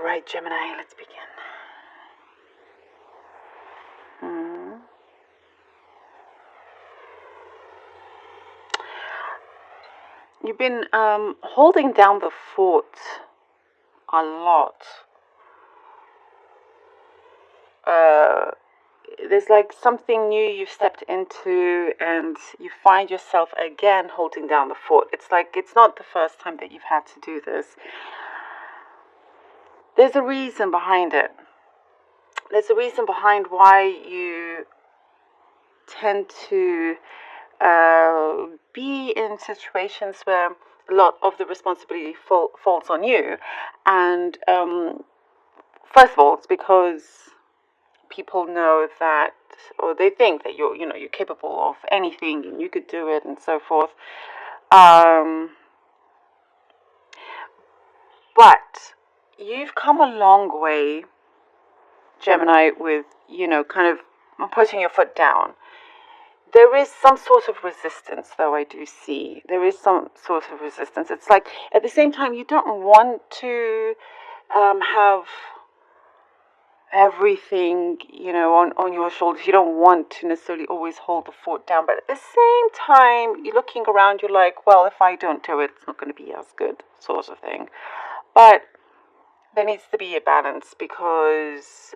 Right, Gemini, let's begin. Hmm. You've been holding down the fort a lot. There's like something new you've stepped into, and you find yourself again holding down the fort. It's like it's not the first time that you've had to do this. There's a reason behind it. There's a reason behind why you tend to be in situations where a lot of the responsibility falls on you. And first of all, it's because people know that, or they think that you're capable of anything and you could do it and so forth. But you've come a long way, Gemini, with kind of putting your foot down. There is some sort of resistance, though, I do see. There is some sort of resistance. It's like, at the same time, you don't want to have everything, on your shoulders. You don't want to necessarily always hold the fort down. But at the same time, you're looking around, you're like, well, if I don't do it, it's not going to be as good, sort of thing. But there needs to be a balance because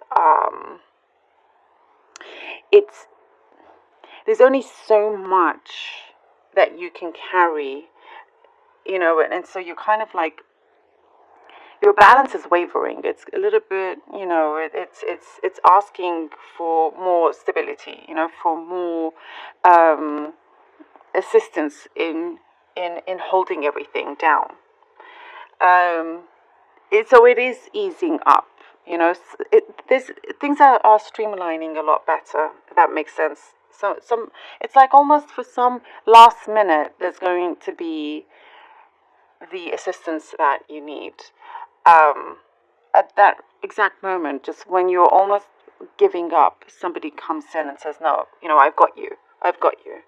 there's only so much that you can carry, and so you're kind of like, your balance is wavering. It's a little bit, it's asking for more stability, for more assistance in holding everything down. So it is easing up. Things are streamlining a lot better. If that makes sense. So it's like almost for some last minute, there's going to be the assistance that you need. At that exact moment, just when you're almost giving up, somebody comes in and says, "No, I've got you. I've got you.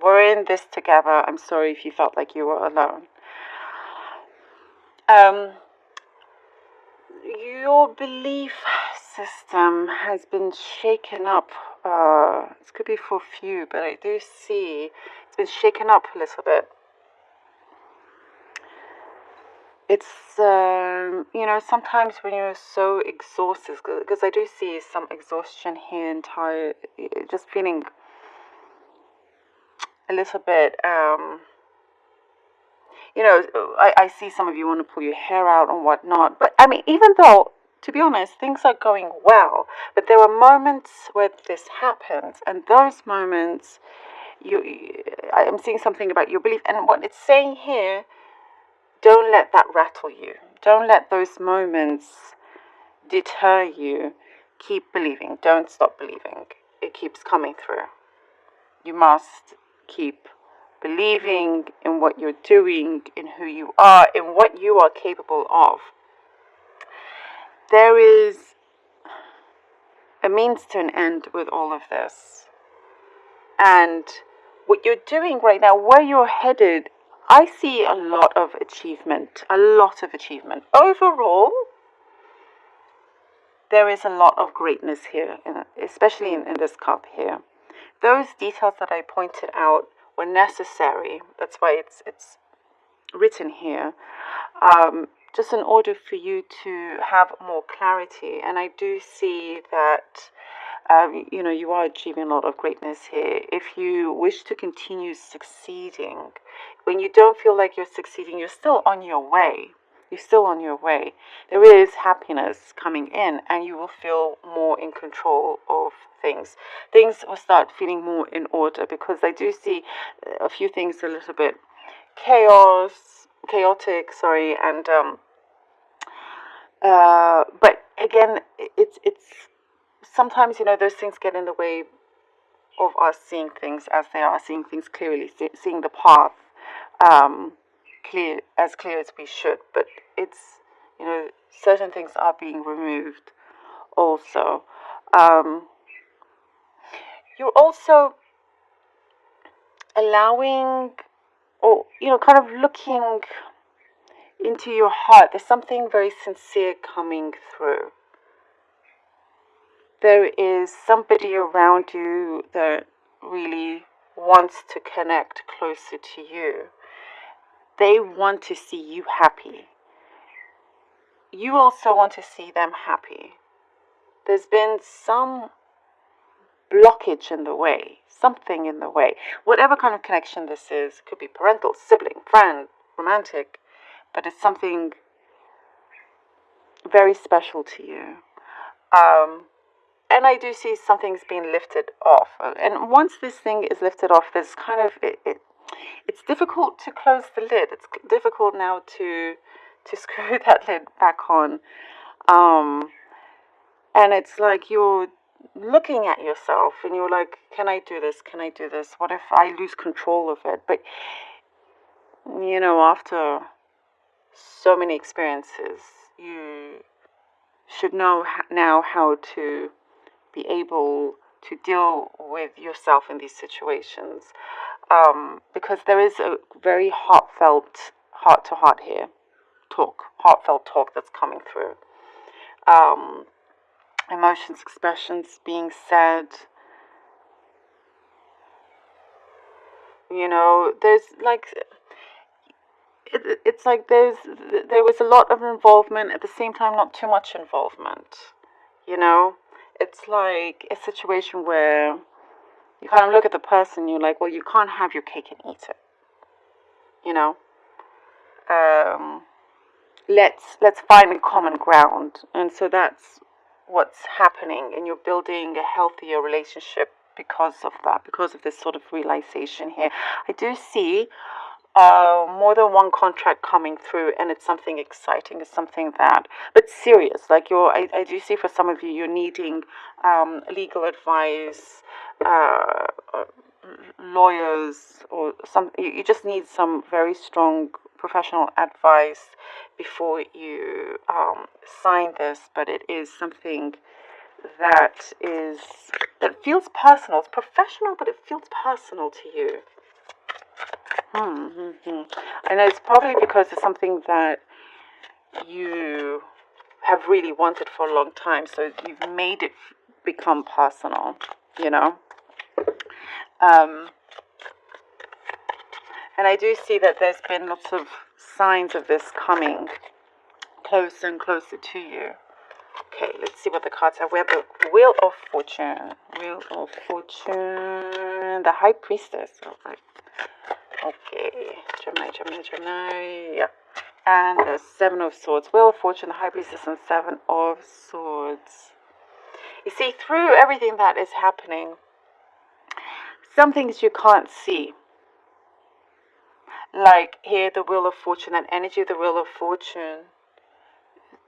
We're in this together. I'm sorry if you felt like you were alone." Your belief system has been shaken up. This could be for a few, but I do see it's been shaken up a little bit. It's, sometimes when you're so exhausted, because I do see some exhaustion here and tired, just feeling a little bit, I see some of you want to pull your hair out and whatnot. But I mean, even though, to be honest, things are going well, but there are moments where this happens, and those moments, I'm seeing something about your belief, and what it's saying here, don't let that rattle you. Don't let those moments deter you. Keep believing. Don't stop believing. It keeps coming through. You must keep believing in what you're doing, in who you are, in what you are capable of. There is a means to an end with all of this. And what you're doing right now, where you're headed, I see a lot of achievement. A lot of achievement. Overall, there is a lot of greatness here, especially in this cup here. Those details that I pointed out were necessary. That's why it's written here, just in order for you to have more clarity. And I do see that you are achieving a lot of greatness here. If you wish to continue succeeding, when you don't feel like you're succeeding, you're still on your way. You're still on your way. There is happiness coming in, and you will feel more in control of things. Things will start feeling more in order, because I do see a few things a little bit chaotic, sorry, and but again, it's sometimes those things get in the way of us seeing things as they are, seeing things clearly, seeing the path clear as we should. But it's certain things are being removed also. You're also allowing, or kind of looking into your heart. There's something very sincere coming through. There is somebody around you that really wants to connect closer to you. They want to see you happy. You also want to see them happy. There's been some blockage in the way, something in the way. Whatever kind of connection this is, could be parental, sibling, friend, romantic, but it's something very special to you. And I do see something's being lifted off. And once this thing is lifted off, there's kind of, it's difficult to close the lid. It's difficult now to screw that lid back on. And it's like you're looking at yourself and you're like, can I do this? Can I do this? What if I lose control of it? But, you know, after so many experiences, you should know now how to be able to deal with yourself in these situations. Because there is a very heartfelt, heart-to-heart here, heartfelt talk that's coming through. Emotions, expressions being said. You know, there's like, it's like there was a lot of involvement, at the same time not too much involvement. You know, it's like a situation where you kind of look at the person, you're like, well, you can't have your cake and eat it. You know, let's find a common ground, and so that's what's happening, and you're building a healthier relationship because of that, because of this sort of realization here. I do see more than one contract coming through, and it's something exciting. It's something that, but serious. Like I do see for some of you, you're needing legal advice, lawyers, or some. You just need some very strong professional advice before you sign this. But it is something that feels personal. It's professional, but it feels personal to you. And it's probably because it's something that you have really wanted for a long time, so you've made it become personal, you know. And I do see that there's been lots of signs of this coming closer and closer to you. Okay, let's see what the cards have. We have the Wheel of Fortune. Wheel of Fortune. The High Priestess. All right. Okay. Gemini. Yeah. And the Seven of Swords. Wheel of Fortune, the High Priestess, and Seven of Swords. You see, through everything that is happening, some things you can't see. Like here, the Wheel of Fortune, that energy of the Wheel of Fortune.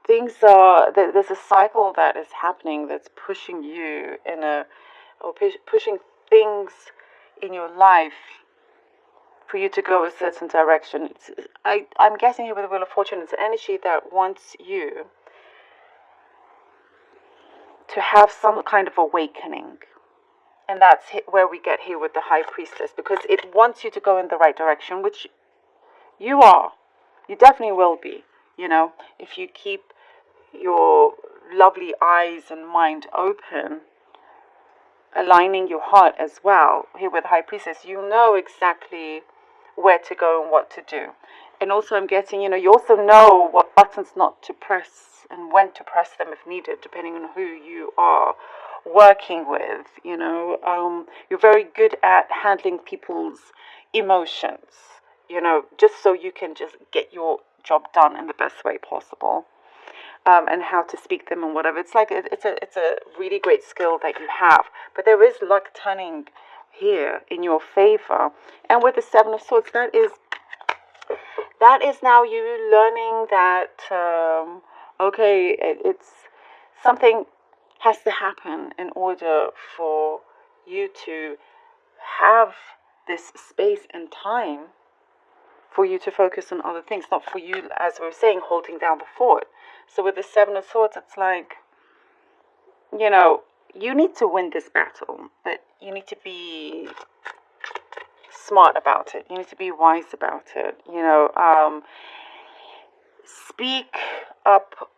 There's a cycle that is happening that's pushing you pushing things in your life for you to go a certain direction. I'm guessing here with the Wheel of Fortune, it's an energy that wants you to have some kind of awakening. And that's where we get here with the High Priestess, because it wants you to go in the right direction, which you are. You definitely will be, you know, if you keep your lovely eyes and mind open, aligning your heart as well. Here with High Priestess, you know exactly where to go and what to do. And also I'm getting, you know, you also know what buttons not to press and when to press them if needed, depending on who you are working with, you know. You're very good at handling people's emotions, you know, just so you can just get your job done in the best way possible. And how to speak them and whatever. It's like it's a really great skill that you have. But there is luck turning here in your favor. And with the Seven of Swords, that is now you learning that okay, it's something has to happen in order for you to have this space and time for you to focus on other things, not for you, as we were saying, holding down the fort. So with the Seven of Swords, it's like, you know, you need to win this battle, but you need to be smart about it. You need to be wise about it, you know. speak up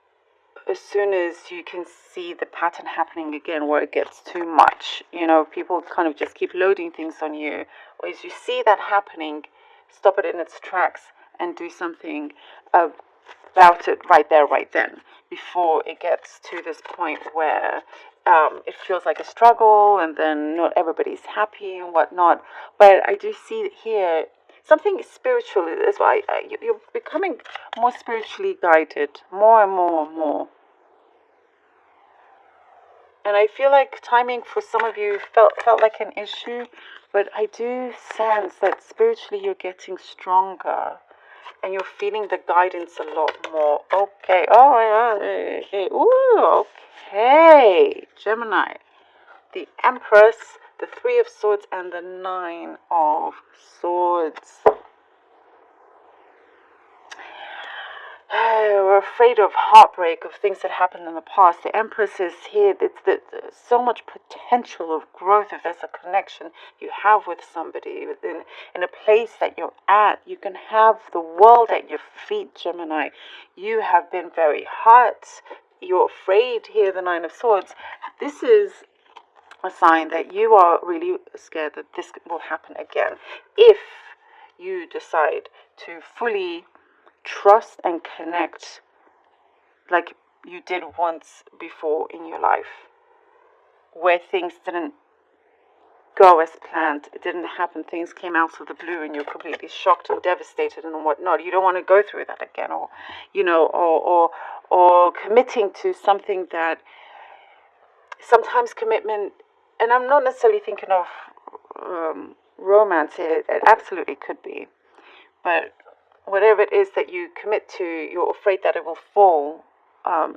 as soon as you can see the pattern happening again where it gets too much. People kind of just keep loading things on you. Or as you see that happening, stop it in its tracks and do something about it right there, right then, before it gets to this point where it feels like a struggle and then not everybody's happy and whatnot. But I do see here something spiritual is why you're becoming more spiritually guided, more and more and more. And I feel like timing for some of you felt like an issue, but I do sense that spiritually you're getting stronger and you're feeling the guidance a lot more. Okay. Oh, yeah. Ooh, okay. Gemini. The Empress, the Three of Swords, and the Nine of Swords. We're afraid of heartbreak, of things that happened in the past. The Empress is here. It's so much potential of growth. If there's a connection you have with somebody in a place that you're at, you can have the world at your feet, Gemini. You have been very hurt. You're afraid here, the Nine of Swords. This is a sign that you are really scared that this will happen again if you decide to fully trust and connect like you did once before in your life, where things didn't go as planned, it didn't happen, things came out of the blue and you're completely shocked and devastated and whatnot. You don't want to go through that again, or committing to something that sometimes commitment, and I'm not necessarily thinking of romance, it absolutely could be, but whatever it is that you commit to, you're afraid that it will fall,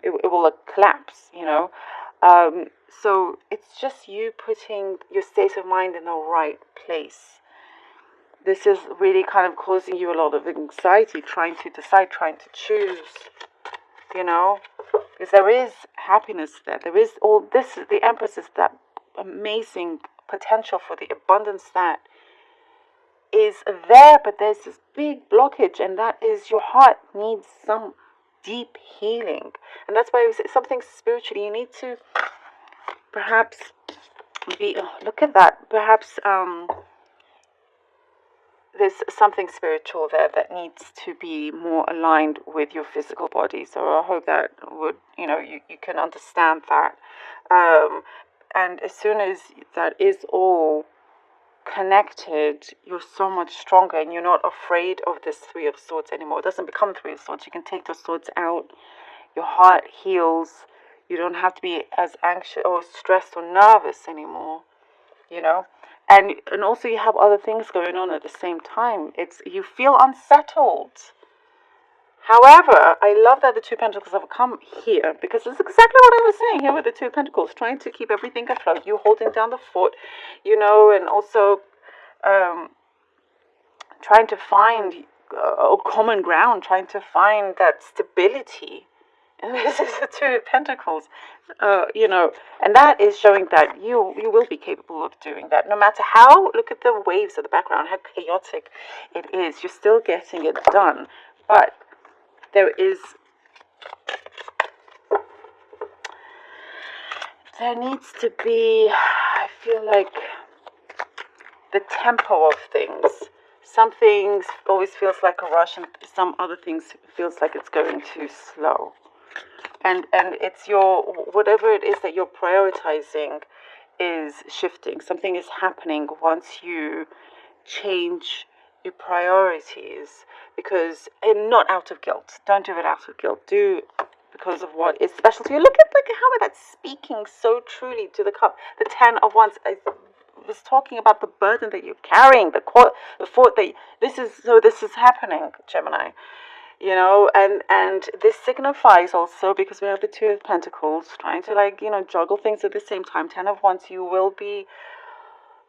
it will collapse, so it's just you putting your state of mind in the right place. This is really kind of causing you a lot of anxiety, trying to decide, trying to choose, because there is happiness there. There is all this, the Empress is that amazing potential for the abundance that is there, but there's this big blockage, and that is your heart needs some deep healing. And that's why something spiritually, you need to perhaps look at that, perhaps there's something spiritual there that needs to be more aligned with your physical body. So I hope that would, you can understand that. And as soon as that is all connected, you're so much stronger and you're not afraid of this Three of Swords anymore. It doesn't become Three of Swords. You can take those swords out. Your heart heals. You don't have to be as anxious or stressed or nervous anymore, And also you have other things going on at the same time. You feel unsettled. However, I love that the Two of Pentacles have come here, because it's exactly what I was saying here with the Two of Pentacles, trying to keep everything afloat, you holding down the fort, and also trying to find a common ground, trying to find that stability. And this is the Two of Pentacles, and that is showing that you will be capable of doing that. No matter how, look at the waves of the background, how chaotic it is, you're still getting it done. But there needs to be, I feel like, the tempo of things. Some things always feels like a rush, and some other things feels like it's going too slow. And it's whatever it is that you're prioritizing is shifting. Something is happening once you change your priorities, and not out of guilt. Don't do it out of guilt. Do because of what is special to you. Look at how that's speaking so truly to the cup. The Ten of Wands. I was talking about the burden that you're carrying, the fort that this is happening, Gemini. And this signifies also, because we have the Two of Pentacles, trying to juggle things at the same time. Ten of Wands, you will be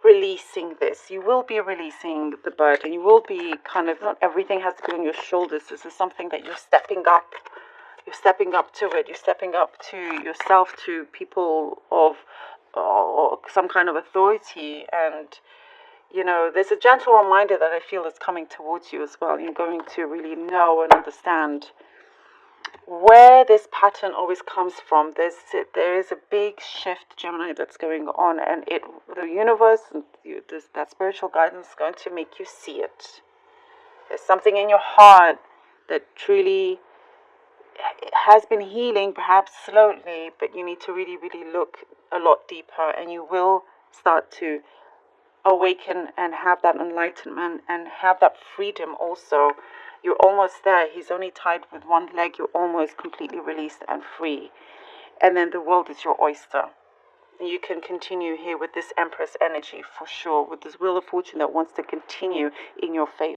releasing this. You will be releasing the burden. You will be not everything has to be on your shoulders. This is something that you're stepping up. You're stepping up to it. You're stepping up to yourself, to people of or some kind of authority. And, there's a gentle reminder that I feel is coming towards you as well. You're going to really know and understand where this pattern always comes from. There is a big shift, Gemini, that's going on, and the universe and that spiritual guidance is going to make you see it. There's something in your heart that truly has been healing, perhaps slowly, but you need to really, really look a lot deeper, and you will start to awaken and have that enlightenment and have that freedom also. You're almost there. He's only tied with one leg. You're almost completely released and free. And then the world is your oyster. You can continue here with this Empress energy for sure, with this Wheel of Fortune that wants to continue in your faith.